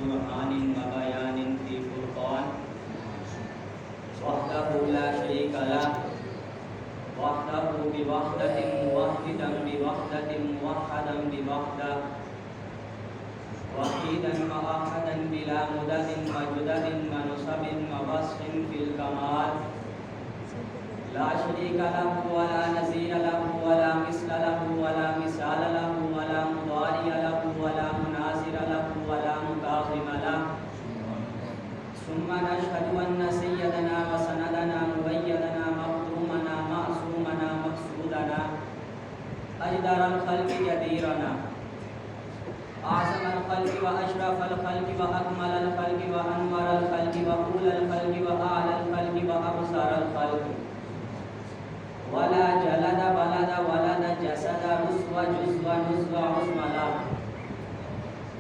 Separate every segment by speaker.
Speaker 1: برهان وبيان في فرقان وحده لا شريك له وحده بوحدة موحدا بوحدة موحدا بوحدة وحيدا وأحدا بلا مدد وجدد ونصب ووصف في الكمال لا شريك له ولا نظير له ولا مثل له ولا مثال له ولا مضارع له ولا مناظر له ولا مكاظم له ثم نشهد أن سيدنا وسندنا مبيدنا مخدومنا معصومنا مقصودنا أجدر الخلق يديرنا أعظم الخلق وأشرف الخلق وأكمل الخلق وأنور الخلق وأولى الخلق وأعلى الخلق وأبصر الخلق ولا جلد بلد ولد جسد رسو جزو نزو عزم له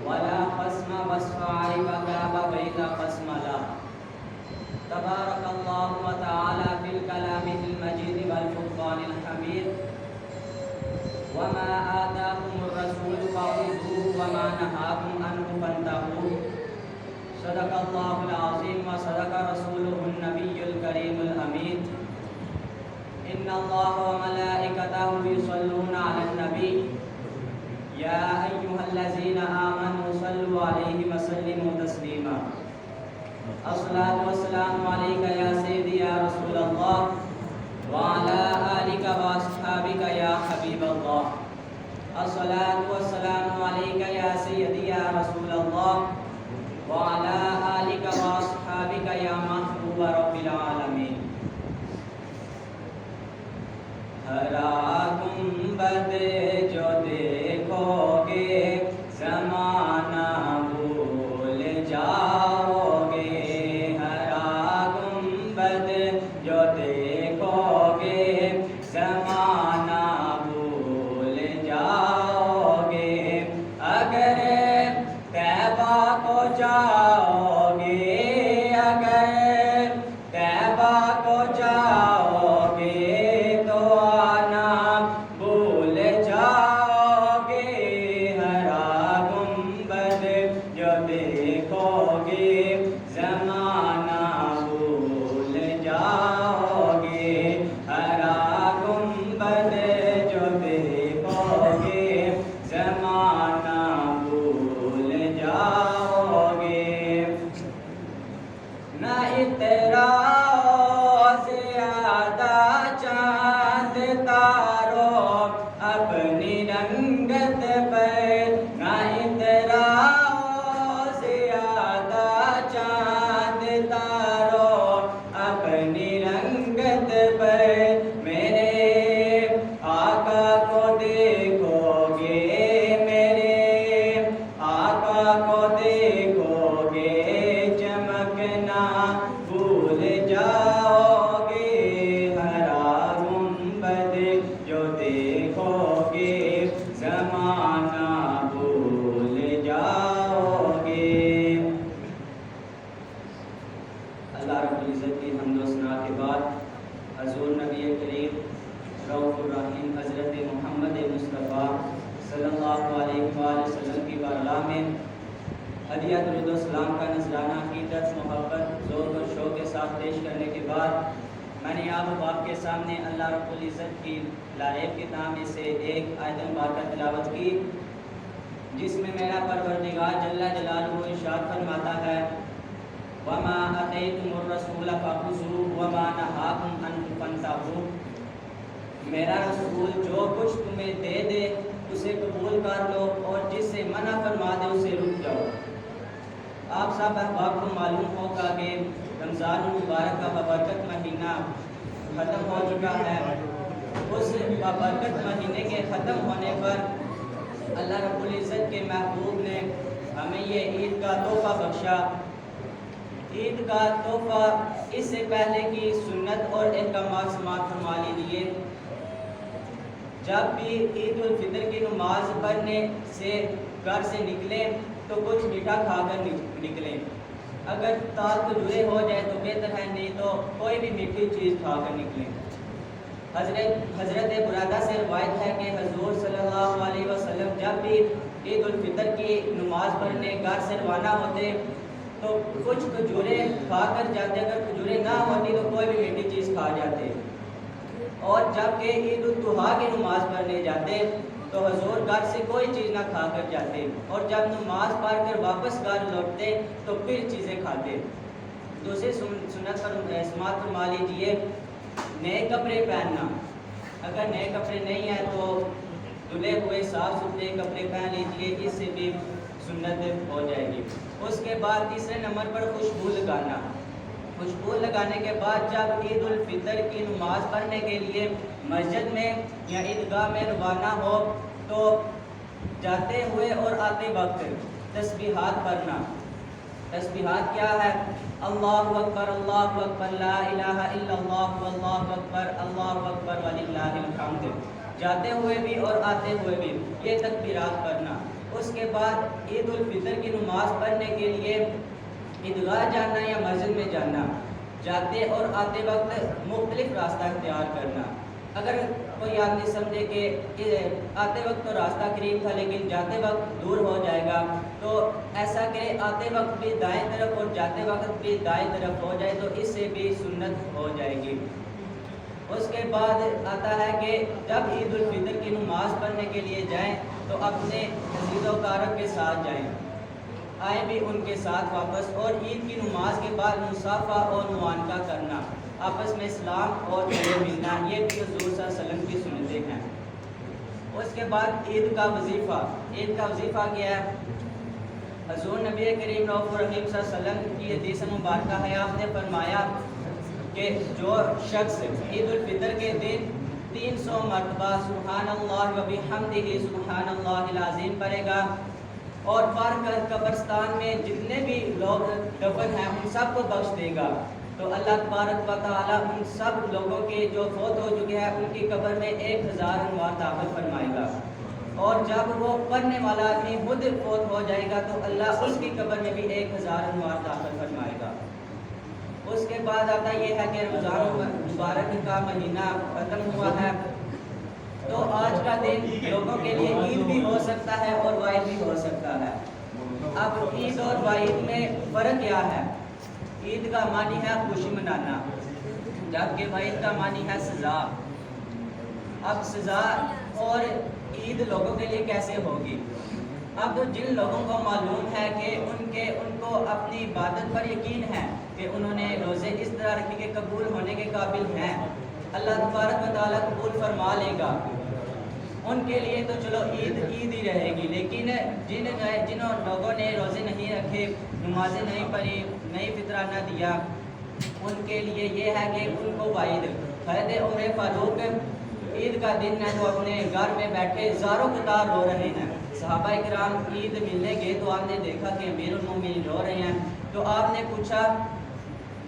Speaker 1: ولا خصم وصف عيب غاب بيت خصم له تبارك الله وتعالى في الكلام المجيد والفرقان الحميد وما آتاكم الرسول فخذوه وما نهاكم عنه فانتهوا صدق الله العظيم وصدق رسوله النبي الكريم الأمين إن الله وملائكته يصلون على النبي يا أيها الذين آمنوا صلوا عليه وسلموا تسليما الصلاة والسلام عليك يا سيدي يا رسول الله وعلى آلك وأصحابك يا حبيب الله الصلاة والسلام عليك يا سيدي يا رسول الله وعلى آلك وأصحابك يا محبوب رب العالمين ہرا گنبد جو دیکھو گے زمانہ بھول جاؤ گے ہرا گنبد جو دیکھو گے زمانہ بھول جاؤ گے اگر طیبہ کو جاؤ گے اگر طیبہ کو جاؤ گے ہدیہ درود و سلام کا نذرانہ عقیدت محبت ذوق و شوق کے ساتھ پیش کرنے کے بعد میں نے آپ باپ کے سامنے اللہ رب العزت کی لاریب کتاب میں سے ایک آیت مبارکہ تلاوت کی جس میں میرا پروردگار جل جلالہ ارشاد فرماتا ہے وما اتیتم الرسول فخذوه وما نهاکم عنہ فانتہوا میرا رسول جو کچھ تمہیں دے دے اسے قبول کر لو اور جس سے منع فرما دے اسے رک جاؤ۔ آپ سب احباب کو معلوم ہوگا کہ رمضان المبارک کا بابرکت مہینہ ختم ہو چکا ہے۔ اس بابرکت مہینے کے ختم ہونے پر اللہ رب العزت کے محبوب نے ہمیں یہ عید کا تحفہ بخشا۔ عید کا تحفہ اس سے پہلے کی سنت اور احکامات سماعت فرما لیجیے۔ جب بھی عید الفطر کی نماز پڑھنے سے گھر سے نکلیں تو کچھ میٹھا کھا کر نکلیں۔ اگر تال کھجورے ہو جائے تو بہتر ہے، نہیں تو کوئی بھی میٹھی چیز کھا کر نکلیں۔ حضرت برادہ سے روایت ہے کہ حضور صلی اللہ علیہ وسلم جب بھی عید الفطر کی نماز پڑھنے گھر سے روانہ ہوتے تو کچھ کھجوریں کھا کر جاتے، اگر کھجوریں نہ ہوتی تو کوئی بھی میٹھی چیز کھا جاتے، اور جب کہ عید الاضحیٰ کی نماز پڑھنے جاتے تو حضور گھر سے کوئی چیز نہ کھا کر جاتے، اور جب نماز پڑھ کر واپس گھر لوٹتے تو پھر چیزیں کھاتے۔ دوسری سنت پر سماعت فرما لیجیے، نئے کپڑے پہننا۔ اگر نئے کپڑے نہیں ہیں تو دھلے ہوئے صاف ستھرے کپڑے پہن لیجیے، اس سے بھی سنت ہو جائے گی۔ اس کے بعد تیسرے نمبر پر خوشبو لگانا۔ خوشبو لگانے کے بعد جب عید الفطر کی نماز پڑھنے کے لیے مسجد میں یا عیدگاہ میں روانہ ہو تو جاتے ہوئے اور آتے وقت تسبیحات پڑھنا۔ تسبیحات کیا ہے؟ اللہ اکبر لا الہ الا اللہ واللہ اکبر وللہ الحمد، جاتے ہوئے بھی اور آتے ہوئے بھی یہ تکبیرات پڑھنا۔ اس کے بعد عید الفطر کی نماز پڑھنے کے لیے عیدگاہ جانا یا مسجد میں جانا، جاتے اور آتے وقت مختلف راستہ اختیار کرنا۔ اگر کوئی آدمی سمجھے کہ آتے وقت تو راستہ قریب تھا لیکن جاتے وقت دور ہو جائے گا تو ایسا کرے، آتے وقت بھی دائیں طرف اور جاتے وقت بھی دائیں طرف ہو جائے تو اس سے بھی سنت ہو جائے گی۔ اس کے بعد آتا ہے کہ جب عید الفطر کی نماز پڑھنے کے لیے جائیں تو اپنے عزیز و اقارب کے ساتھ جائیں، آئیں بھی ان کے ساتھ واپس، اور عید کی نماز کے بعد مصافحہ اور معانقہ کرنا، آپس میں سلام اور گلے ملنا، یہ بھی حضور صلی اللہ علیہ وسلم کی سنتیں ہیں۔ اس کے بعد عید کا وظیفہ۔ عید کا وظیفہ کیا ہے؟ حضور نبی کریم رؤوف الرحیم صلی اللہ علیہ وسلم کی حدیث مبارکہ ہے، آپ نے فرمایا کہ جو شخص عید الفطر کے دن 300 مرتبہ سبحان اللہ و بحمدہ سبحان اللہ العظیم پڑھے گا اور پڑھ کر قبرستان میں جتنے بھی لوگ دفن ہیں ان سب کو بخش دے گا تو اللہ تبارک و تعالیٰ ان سب لوگوں کے جو فوت ہو چکے ہیں ان کی قبر میں 1000 انوار داخل فرمائے گا، اور جب وہ پڑھنے والا آدمی خود فوت ہو جائے گا تو اللہ اس کی قبر میں بھی 1000 انوار داخل فرمائے گا۔ اس کے بعد آتا یہ ہے کہ رمضان مبارک کا مہینہ ختم ہوا ہے تو آج کا دن لوگوں کے لیے عید بھی ہو سکتا ہے اور وعید بھی ہو سکتا ہے۔ اب عید اور وعید میں فرق کیا ہے؟ عید کا معنی ہے خوشی منانا، جبکہ وعید کا معنی ہے سزا۔ اب سزا اور عید لوگوں کے لیے کیسے ہوگی؟ اب جن لوگوں کو معلوم ہے کہ ان کو اپنی عبادت پر یقین ہے کہ انہوں نے روزے اس طرح رکھے کہ قبول ہونے کے قابل ہیں، اللہ تبارک و تعالیٰ قبول فرما لے گا، ان کے لیے تو چلو عید ہی رہے گی۔ لیکن جن لوگوں نے روزے نہیں رکھے، نمازیں نہیں پڑھی، نہیں فطرانہ دیا، ان کے لیے یہ ہے کہ ان کو وعید۔ حضرت عمر فاروق عید کا دن ہے تو اپنے گھر میں بیٹھے زاروں قطار رو رہے ہیں، صحابہ کرام عید ملنے گئے تو آپ نے دیکھا کہ امیر المومنین رو رہے ہیں، تو آپ نے پوچھا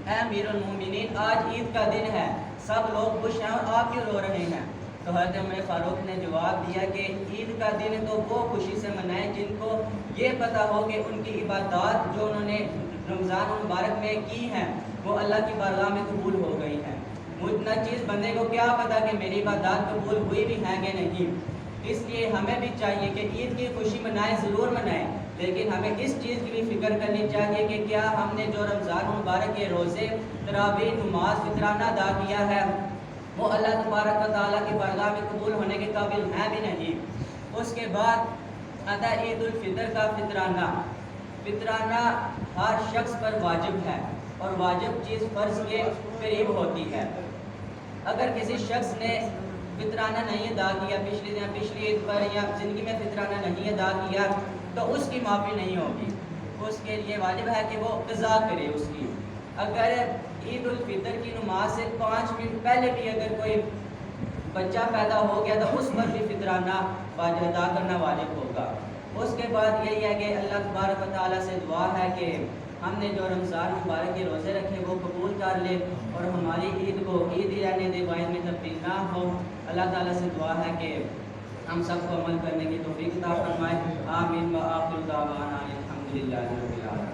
Speaker 1: اے امیر المومنین آج عید کا دن ہے، سب لوگ خوش ہیں اور آپ کیوں رو رہے ہیں؟ تو حضرت عمر فاروق نے جواب دیا کہ عید کا دن تو وہ خوشی سے منائیں جن کو یہ پتہ ہو کہ ان کی عبادات جو انہوں نے رمضان مبارک میں کی ہیں وہ اللہ کی بارگاہ میں قبول ہو گئی ہیں۔ مجھ چیز بندے کو کیا پتا کہ میری عبادات قبول ہوئی بھی ہیں کہ نہیں، اس لیے ہمیں بھی چاہیے کہ عید کی خوشی منائیں، ضرور منائیں، لیکن ہمیں اس چیز کی بھی فکر کرنی چاہیے کہ کیا ہم نے جو رمضان مبارک کے روزے، تراویح، نماز، فطرانہ ادا کیا ہے وہ اللہ تبارک و تعالیٰ کی بارگاہ میں قبول ہونے کے قابل ہے بھی نہیں۔ اس کے بعد آتا ہے عید الفطر کا فطرانہ۔ فطرانہ ہر شخص پر واجب ہے اور واجب چیز فرض کے قریب ہوتی ہے۔ اگر کسی شخص نے فطرانہ نہیں ادا کیا پچھلی عید پر یا زندگی میں فطرانہ نہیں ادا کیا تو اس کی معافی نہیں ہوگی، اس کے لیے واجب ہے کہ وہ قضا کرے اس کی۔ اگر عید الفطر کی نماز سے 5 منٹ پہلے بھی اگر کوئی بچہ پیدا ہو گیا تو اس پر بھی فطرانہ ادا کرنا واجب ہوگا۔ اس کے بعد یہی ہے کہ اللہ تبارک و تعالیٰ سے دعا ہے کہ ہم نے جو رمضان مبارک کے روزے رکھے وہ قبول کر لے اور ہماری عید کو عید ہی رہنے دے، وعید میں تبدیل نہ ہو۔ اللہ تعالیٰ سے دعا ہے کہ ہم سب کو عمل کرنے کی توفیق عطا فرمائے۔ آمین و آخر دعوانا الحمدللہ رب العالمین۔